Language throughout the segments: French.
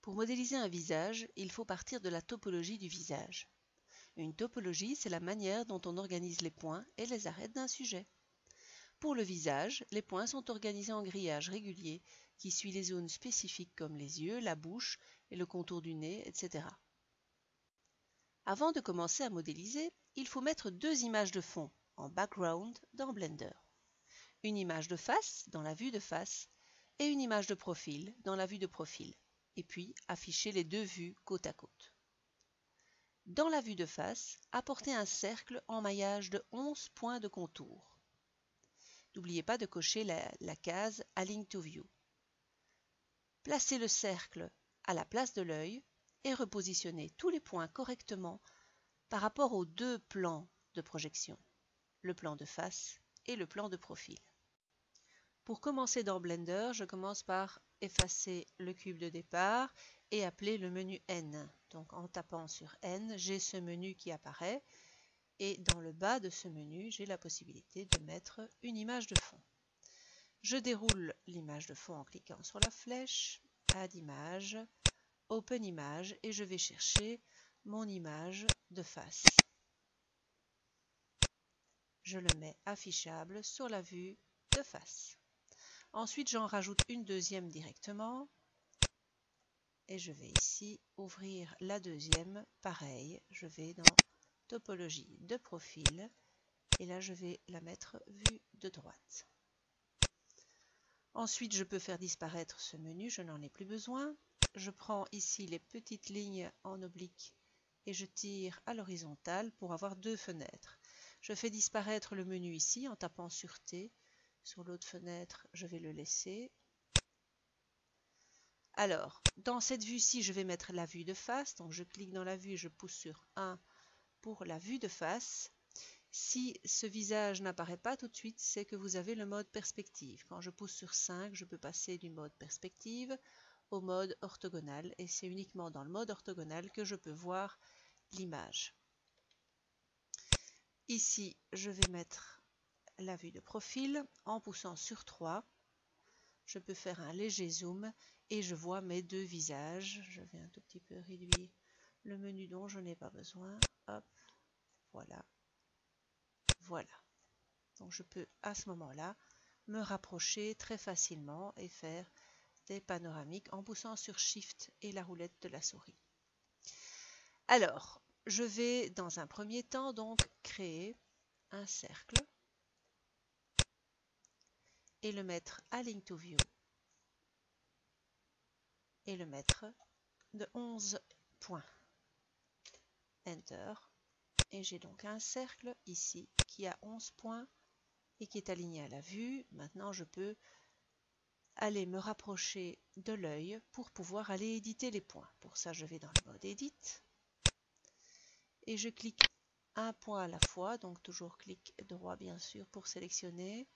Pour modéliser un visage, il faut partir de la topologie du visage. Une topologie, c'est la manière dont on organise les points et les arêtes d'un sujet. Pour le visage, les points sont organisés en grillages réguliers qui suivent les zones spécifiques comme les yeux, la bouche et le contour du nez, etc. Avant de commencer à modéliser, il faut mettre deux images de fond en background dans Blender. Une image de face dans la vue de face et une image de profil dans la vue de profil, et puis afficher les deux vues côte à côte. Dans la vue de face, apportez un cercle en maillage de 11 points de contour. N'oubliez pas de cocher la case Align to View. Placez le cercle à la place de l'œil et repositionnez tous les points correctement par rapport aux deux plans de projection, le plan de face et le plan de profil. Pour commencer dans Blender, je commence par effacer le cube de départ et appeler le menu N. Donc en tapant sur N, j'ai ce menu qui apparaît et dans le bas de ce menu, j'ai la possibilité de mettre une image de fond. Je déroule l'image de fond en cliquant sur la flèche, Add Image, Open Image et je vais chercher mon image de face. Je le mets affichable sur la vue de face. Ensuite, j'en rajoute une deuxième directement et je vais ici ouvrir la deuxième. Pareil, je vais dans Topologie de profil et là, je vais la mettre vue de droite. Ensuite, je peux faire disparaître ce menu, je n'en ai plus besoin. Je prends ici les petites lignes en oblique et je tire à l'horizontale pour avoir deux fenêtres. Je fais disparaître le menu ici en tapant sur T. Sur l'autre fenêtre, je vais le laisser. Alors, dans cette vue-ci, je vais mettre la vue de face. Donc, je clique dans la vue et je pousse sur 1 pour la vue de face. Si ce visage n'apparaît pas tout de suite, c'est que vous avez le mode perspective. Quand je pousse sur 5, je peux passer du mode perspective au mode orthogonal. Et c'est uniquement dans le mode orthogonal que je peux voir l'image. Ici, je vais mettre la vue de profil en poussant sur 3. Je peux faire un léger zoom et je vois mes deux visages. Je vais un tout petit peu réduire le menu dont je n'ai pas besoin. Hop, voilà. Voilà. Donc je peux à ce moment-là me rapprocher très facilement et faire des panoramiques en poussant sur Shift et la roulette de la souris. Alors, je vais dans un premier temps donc créer un cercle et le mettre Align to View et le mettre de 11 points. Enter. Et j'ai donc un cercle ici qui a 11 points et qui est aligné à la vue. Maintenant, je peux aller me rapprocher de l'œil pour pouvoir aller éditer les points. Pour ça, je vais dans le mode Edit et je clique un point à la fois, donc toujours clic droit bien sûr pour sélectionner.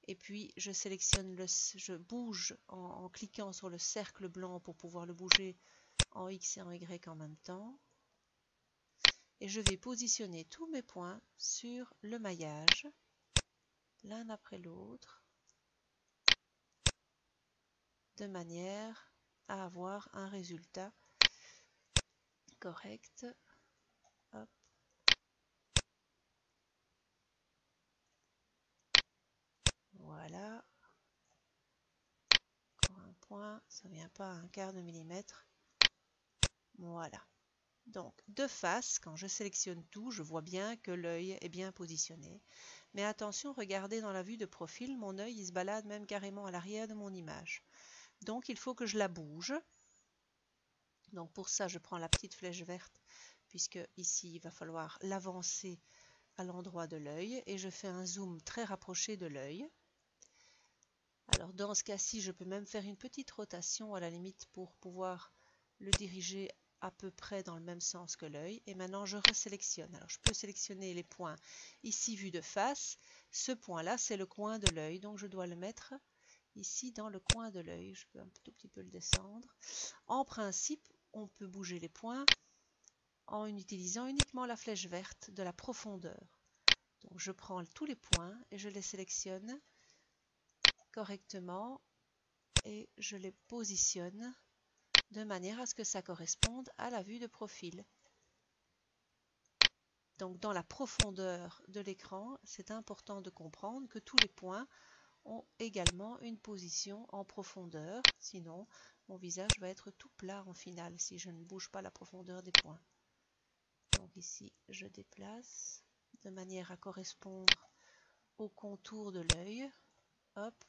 Et puis je sélectionne je bouge en cliquant sur le cercle blanc pour pouvoir le bouger en X et en Y en même temps. Et je vais positionner tous mes points sur le maillage, l'un après l'autre, de manière à avoir un résultat correct. Hop. Voilà. Encore un point, ça ne vient pas à un quart de millimètre. Voilà. Donc, de face, quand je sélectionne tout, je vois bien que l'œil est bien positionné. Mais attention, regardez dans la vue de profil, mon œil il se balade même carrément à l'arrière de mon image. Donc, il faut que je la bouge. Donc, pour ça, je prends la petite flèche verte, puisque ici, il va falloir l'avancer à l'endroit de l'œil. Et je fais un zoom très rapproché de l'œil. Alors, dans ce cas-ci, je peux même faire une petite rotation à la limite pour pouvoir le diriger à peu près dans le même sens que l'œil. Et maintenant, je resélectionne. Alors, je peux sélectionner les points ici vus de face. Ce point-là, c'est le coin de l'œil. Donc, je dois le mettre ici dans le coin de l'œil. Je peux un tout petit peu le descendre. En principe, on peut bouger les points en utilisant uniquement la flèche verte de la profondeur. Donc, je prends tous les points et je les sélectionne correctement et je les positionne de manière à ce que ça corresponde à la vue de profil. Donc dans la profondeur de l'écran, c'est important de comprendre que tous les points ont également une position en profondeur, sinon mon visage va être tout plat en finale si je ne bouge pas la profondeur des points. Donc ici, je déplace de manière à correspondre au contour de l'œil. Hop,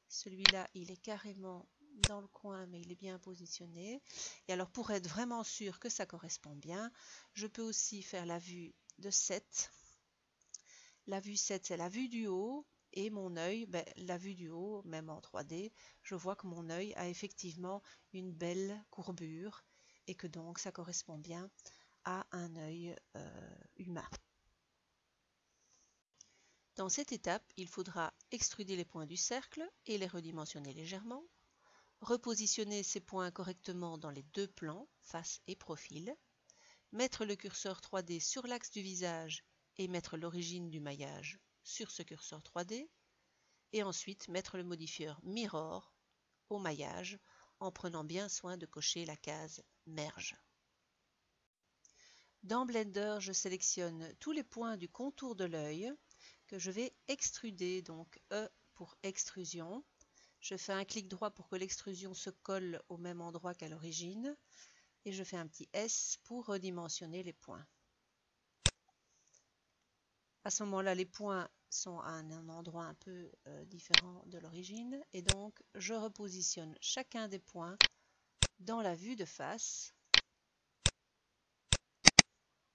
celui-là, il est carrément dans le coin, mais il est bien positionné. Et alors, pour être vraiment sûr que ça correspond bien, je peux aussi faire la vue de 7. La vue 7, c'est la vue du haut. Et mon œil, la vue du haut, même en 3D, je vois que mon œil a effectivement une belle courbure et que donc ça correspond bien à un œil humain. Dans cette étape, il faudra extruder les points du cercle et les redimensionner légèrement, repositionner ces points correctement dans les deux plans, face et profil, mettre le curseur 3D sur l'axe du visage et mettre l'origine du maillage sur ce curseur 3D, et ensuite mettre le modifieur Mirror au maillage en prenant bien soin de cocher la case Merge. Dans Blender, je sélectionne tous les points du contour de l'œil que je vais extruder, donc E pour extrusion. Je fais un clic droit pour que l'extrusion se colle au même endroit qu'à l'origine et je fais un petit S pour redimensionner les points. À ce moment-là, les points sont à un endroit un peu différent de l'origine et donc je repositionne chacun des points dans la vue de face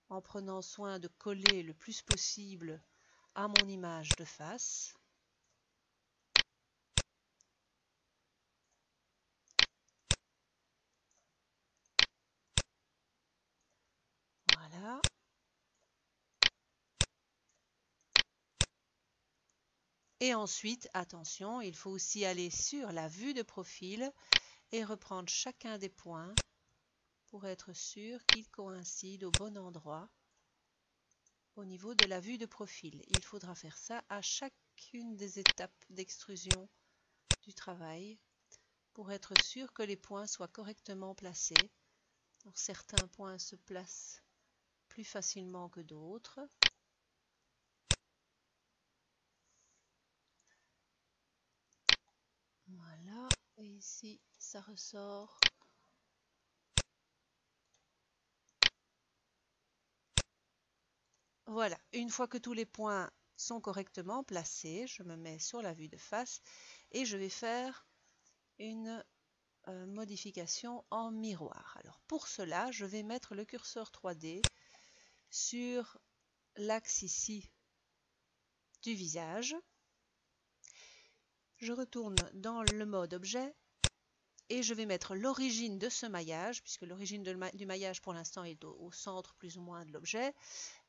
en prenant soin de coller le plus possible à mon image de face. Voilà. Et ensuite, attention, il faut aussi aller sur la vue de profil et reprendre chacun des points pour être sûr qu'ils coïncident au bon endroit au niveau de la vue de profil. Il faudra faire ça à chacune des étapes d'extrusion du travail pour être sûr que les points soient correctement placés. Alors, certains points se placent plus facilement que d'autres. Voilà, et ici ça ressort. Voilà, une fois que tous les points sont correctement placés, je me mets sur la vue de face et je vais faire une modification en miroir. Alors pour cela, je vais mettre le curseur 3D sur l'axe ici du visage. Je retourne dans le mode objet et je vais mettre l'origine de ce maillage, puisque l'origine du maillage pour l'instant est au centre plus ou moins de l'objet.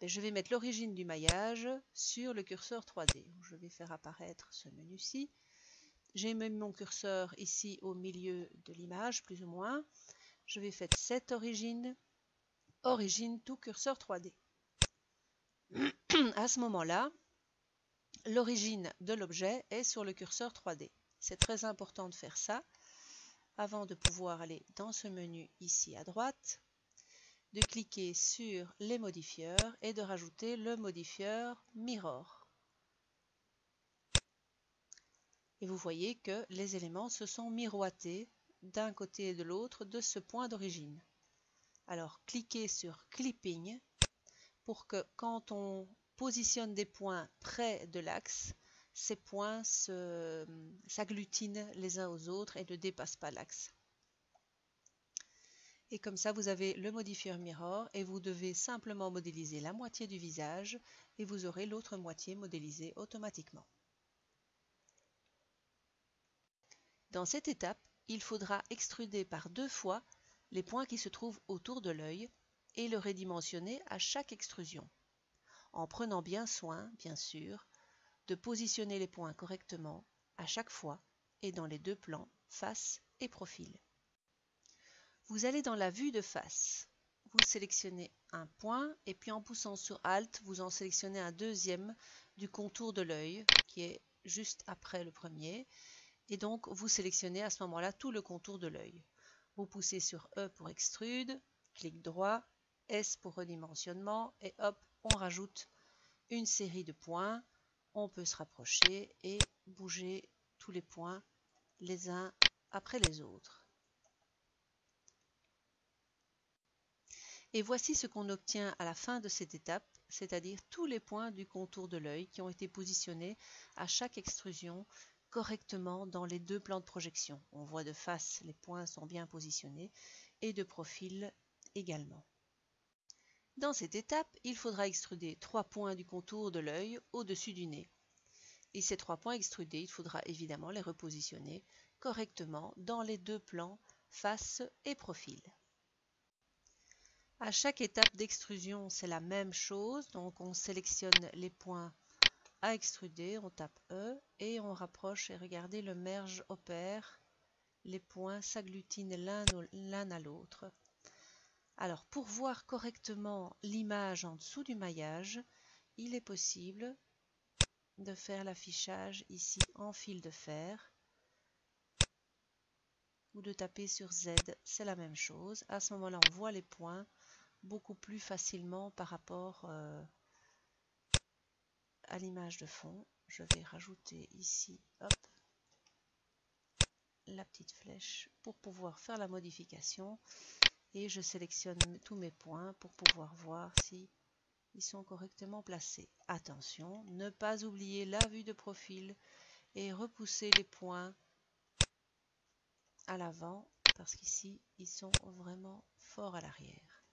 Je vais mettre l'origine du maillage sur le curseur 3D. Je vais faire apparaître ce menu-ci. J'ai mis mon curseur ici au milieu de l'image, plus ou moins. Je vais faire cette origine tout curseur 3D. À ce moment-là, l'origine de l'objet est sur le curseur 3D. C'est très important de faire ça avant de pouvoir aller dans ce menu ici à droite, de cliquer sur les modifieurs et de rajouter le modifieur Mirror. Et vous voyez que les éléments se sont miroités d'un côté et de l'autre de ce point d'origine. Alors cliquez sur Clipping pour que quand on positionne des points près de l'axe, ces points s'agglutinent les uns aux autres et ne dépassent pas l'axe. Et comme ça, vous avez le modifieur Mirror et vous devez simplement modéliser la moitié du visage et vous aurez l'autre moitié modélisée automatiquement. Dans cette étape, il faudra extruder par 2 fois les points qui se trouvent autour de l'œil et le redimensionner à chaque extrusion, en prenant bien soin, bien sûr, de positionner les points correctement à chaque fois et dans les deux plans, face et profil. Vous allez dans la vue de face. Vous sélectionnez un point et puis en poussant sur Alt, vous en sélectionnez un deuxième du contour de l'œil qui est juste après le premier. Et donc, vous sélectionnez à ce moment-là tout le contour de l'œil. Vous poussez sur E pour extrude, clic droit, S pour redimensionnement et hop, on rajoute une série de points. On peut se rapprocher et bouger tous les points les uns après les autres. Et voici ce qu'on obtient à la fin de cette étape, c'est-à-dire tous les points du contour de l'œil qui ont été positionnés à chaque extrusion correctement dans les deux plans de projection. On voit de face, les points sont bien positionnés et de profil également. Dans cette étape, il faudra extruder 3 points du contour de l'œil au-dessus du nez. Et ces 3 points extrudés, il faudra évidemment les repositionner correctement dans les deux plans face et profil. À chaque étape d'extrusion, c'est la même chose. Donc on sélectionne les points à extruder, on tape E et on rapproche et regardez, le merge opère. Les points s'agglutinent l'un à l'autre. Alors pour voir correctement l'image en dessous du maillage, il est possible de faire l'affichage ici en fil de fer ou de taper sur Z, c'est la même chose. À ce moment-là, on voit les points beaucoup plus facilement par rapport à l'image de fond. Je vais rajouter ici, hop, la petite flèche pour pouvoir faire la modification et je sélectionne tous mes points pour pouvoir voir si ils sont correctement placés. Attention, ne pas oublier la vue de profil et repousser les points à l'avant parce qu'ici ils sont vraiment forts à l'arrière.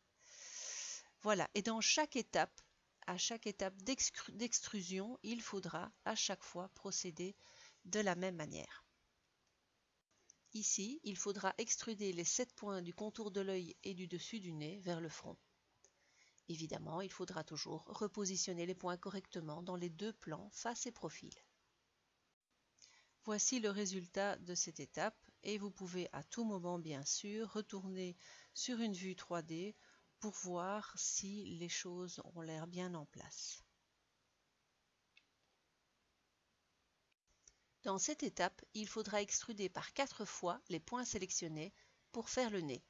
Voilà, et dans chaque étape, à chaque étape d'extrusion, il faudra à chaque fois procéder de la même manière. Ici, il faudra extruder les 7 points du contour de l'œil et du dessus du nez vers le front. Évidemment, il faudra toujours repositionner les points correctement dans les deux plans face et profil. Voici le résultat de cette étape et vous pouvez à tout moment bien sûr retourner sur une vue 3D pour voir si les choses ont l'air bien en place. Dans cette étape, il faudra extruder par 4 fois les points sélectionnés pour faire le nez.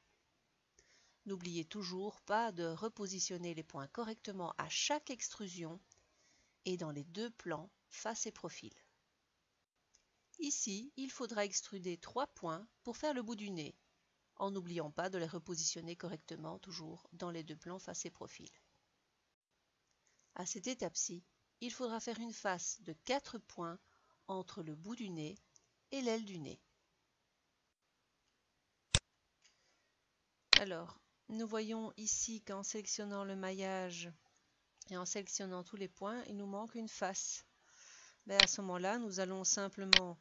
N'oubliez toujours pas de repositionner les points correctement à chaque extrusion et dans les deux plans face et profil. Ici, il faudra extruder 3 points pour faire le bout du nez, en n'oubliant pas de les repositionner correctement toujours dans les deux plans face et profil. À cette étape-ci, il faudra faire une face de 4 points entre le bout du nez et l'aile du nez. Alors, nous voyons ici qu'en sélectionnant le maillage et en sélectionnant tous les points, il nous manque une face. Mais à ce moment-là, nous allons simplement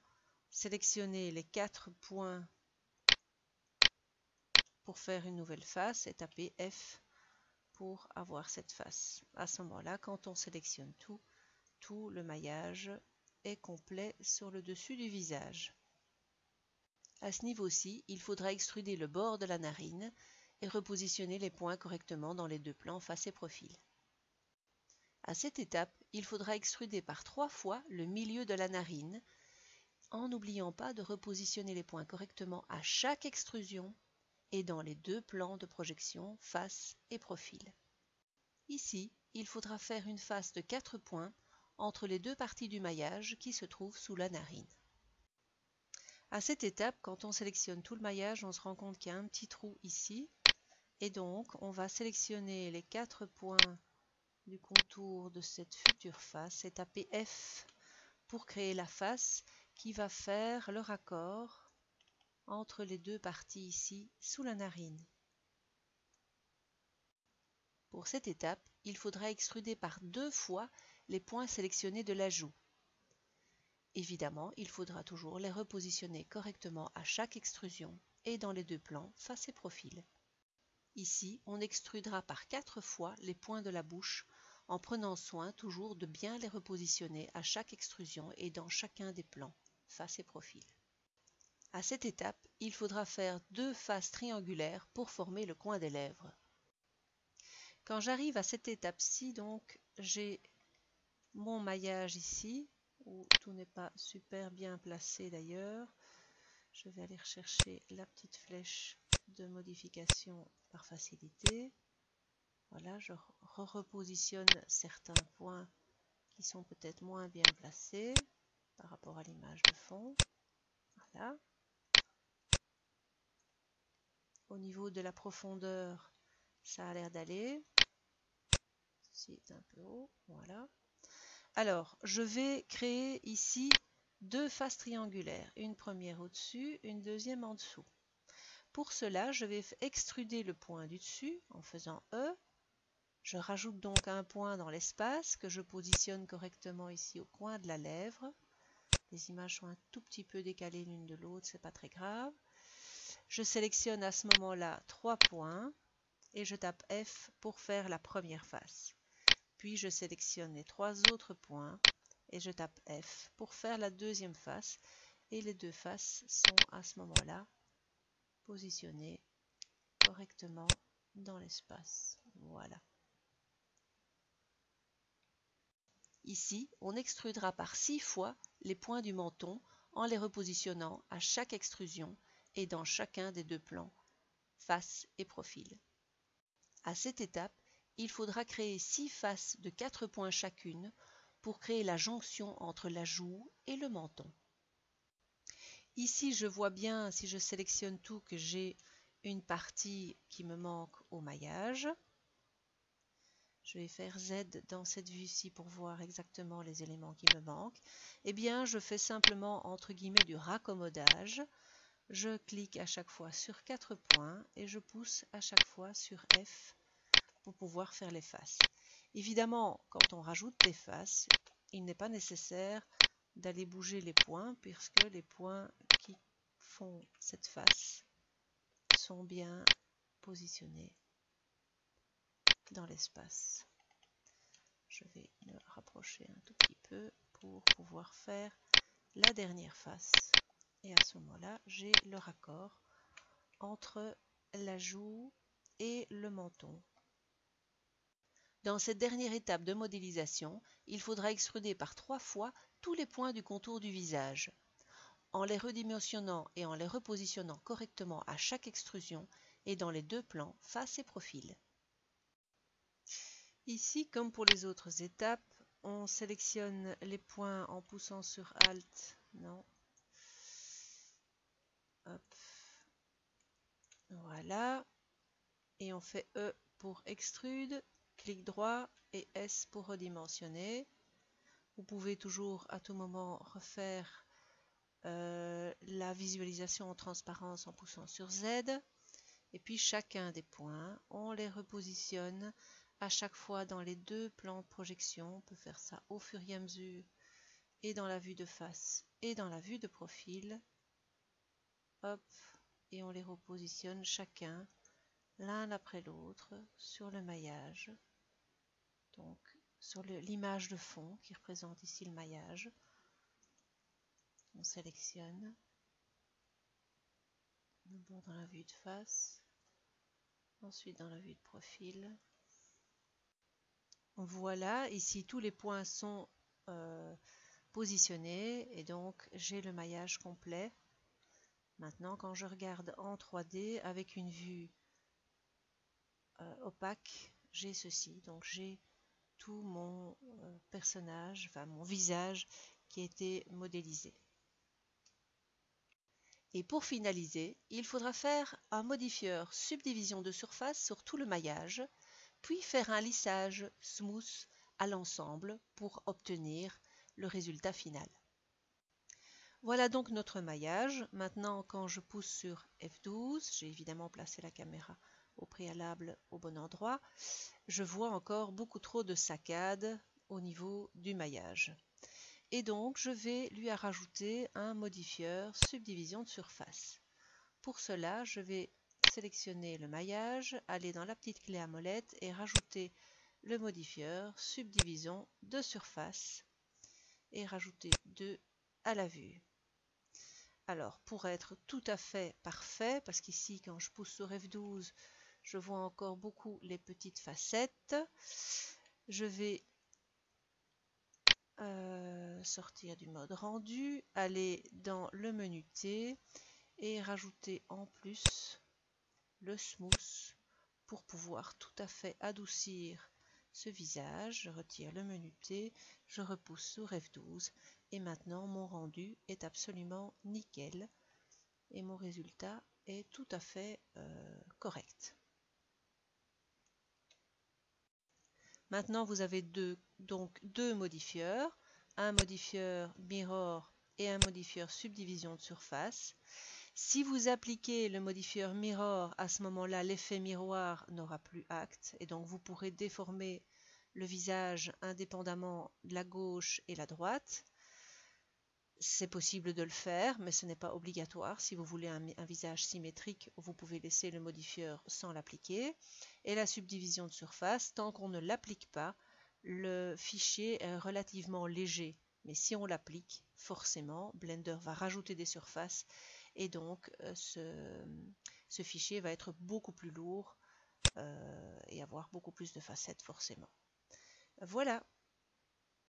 sélectionner les 4 points pour faire une nouvelle face et taper F pour avoir cette face. À ce moment-là, quand on sélectionne tout le maillage est complet sur le dessus du visage. À ce niveau-ci, il faudra extruder le bord de la narine et repositionner les points correctement dans les deux plans face et profil. À cette étape, il faudra extruder par 3 fois le milieu de la narine, en n'oubliant pas de repositionner les points correctement à chaque extrusion et dans les deux plans de projection face et profil. Ici, il faudra faire une face de 4 points entre les deux parties du maillage qui se trouvent sous la narine. À cette étape, quand on sélectionne tout le maillage, on se rend compte qu'il y a un petit trou ici. Et donc, on va sélectionner les 4 points du contour de cette future face et taper F pour créer la face qui va faire le raccord entre les deux parties ici sous la narine. Pour cette étape, il faudra extruder par 2 fois les points sélectionnés de la joue. Évidemment, il faudra toujours les repositionner correctement à chaque extrusion et dans les deux plans face et profil. Ici, on extrudera par 4 fois les points de la bouche en prenant soin toujours de bien les repositionner à chaque extrusion et dans chacun des plans, face et profil. À cette étape, il faudra faire 2 faces triangulaires pour former le coin des lèvres. Quand j'arrive à cette étape-ci, donc, j'ai mon maillage ici, où tout n'est pas super bien placé d'ailleurs. Je vais aller rechercher la petite flèche de modification par facilité. Voilà, je repositionne certains points qui sont peut-être moins bien placés par rapport à l'image de fond. Voilà. Au niveau de la profondeur, ça a l'air d'aller. Ceci est un peu haut, voilà. Alors, je vais créer ici deux faces triangulaires, une première au-dessus, une deuxième en dessous. Pour cela, je vais extruder le point du dessus en faisant E. Je rajoute donc un point dans l'espace que je positionne correctement ici au coin de la lèvre. Les images sont un tout petit peu décalées l'une de l'autre, c'est pas très grave. Je sélectionne à ce moment-là 3 points et je tape F pour faire la première face. Puis je sélectionne les 3 autres points et je tape F pour faire la deuxième face. Et les deux faces sont à ce moment-là positionnées correctement dans l'espace. Voilà. Ici, on extrudera par 6 fois les points du menton en les repositionnant à chaque extrusion et dans chacun des deux plans, face et profil. À cette étape, il faudra créer 6 faces de 4 points chacune pour créer la jonction entre la joue et le menton. Ici, je vois bien, si je sélectionne tout, que j'ai une partie qui me manque au maillage. Je vais faire Z dans cette vue-ci pour voir exactement les éléments qui me manquent. Eh bien, je fais simplement, entre guillemets, du raccommodage. Je clique à chaque fois sur 4 points et je pousse à chaque fois sur F pour pouvoir faire les faces. Évidemment, quand on rajoute des faces, il n'est pas nécessaire d'aller bouger les points puisque les points qui font cette face sont bien positionnés dans l'espace. Je vais me rapprocher un tout petit peu pour pouvoir faire la dernière face. Et à ce moment-là, j'ai le raccord entre la joue et le menton. Dans cette dernière étape de modélisation, il faudra extruder par 3 fois tous les points du contour du visage, en les redimensionnant et en les repositionnant correctement à chaque extrusion et dans les deux plans, face et profil. Ici, comme pour les autres étapes, on sélectionne les points en poussant sur Alt. Non. Hop. Voilà. Et on fait E pour extrude, clic droit et S pour redimensionner. Vous pouvez toujours à tout moment refaire la visualisation en transparence en poussant sur Z. Et puis chacun des points, on les repositionne à chaque fois dans les deux plans de projection. On peut faire ça au fur et à mesure et dans la vue de face et dans la vue de profil. Hop, et on les repositionne chacun l'un après l'autre sur le maillage. Donc sur l'image de fond qui représente ici le maillage. On sélectionne d'abord dans la vue de face, ensuite dans la vue de profil. Voilà, ici tous les points sont positionnés et donc j'ai le maillage complet. Maintenant, quand je regarde en 3D avec une vue opaque, j'ai ceci. Donc j'ai tout mon personnage, enfin mon visage qui a été modélisé. Et pour finaliser, il faudra faire un modifieur subdivision de surface sur tout le maillage, puis faire un lissage smooth à l'ensemble pour obtenir le résultat final. Voilà donc notre maillage. Maintenant, quand je pousse sur F12, j'ai évidemment placé la caméra au préalable au bon endroit, je vois encore beaucoup trop de saccades au niveau du maillage. Et donc, je vais lui rajouter un modifieur subdivision de surface. Pour cela, je vais sélectionner le maillage, aller dans la petite clé à molette et rajouter le modifieur subdivision de surface et rajouter 2 à la vue. Alors, pour être tout à fait parfait, parce qu'ici, quand je pousse sur F12, je vois encore beaucoup les petites facettes, je vais sortir du mode rendu, aller dans le menu T et rajouter en plus le smooth pour pouvoir tout à fait adoucir ce visage. Je retire le menu T, je repousse sous F12 et maintenant mon rendu est absolument nickel et mon résultat est tout à fait correct. Maintenant vous avez donc deux modifieurs, un modifieur mirror et un modifieur subdivision de surface. Si vous appliquez le modifieur mirror, à ce moment-là, l'effet miroir n'aura plus acte et donc vous pourrez déformer le visage indépendamment de la gauche et la droite. C'est possible de le faire, mais ce n'est pas obligatoire. Si vous voulez un visage symétrique, vous pouvez laisser le modifieur sans l'appliquer. Et la subdivision de surface, tant qu'on ne l'applique pas, le fichier est relativement léger. Mais si on l'applique, forcément, Blender va rajouter des surfaces et donc ce fichier va être beaucoup plus lourd et avoir beaucoup plus de facettes forcément. Voilà.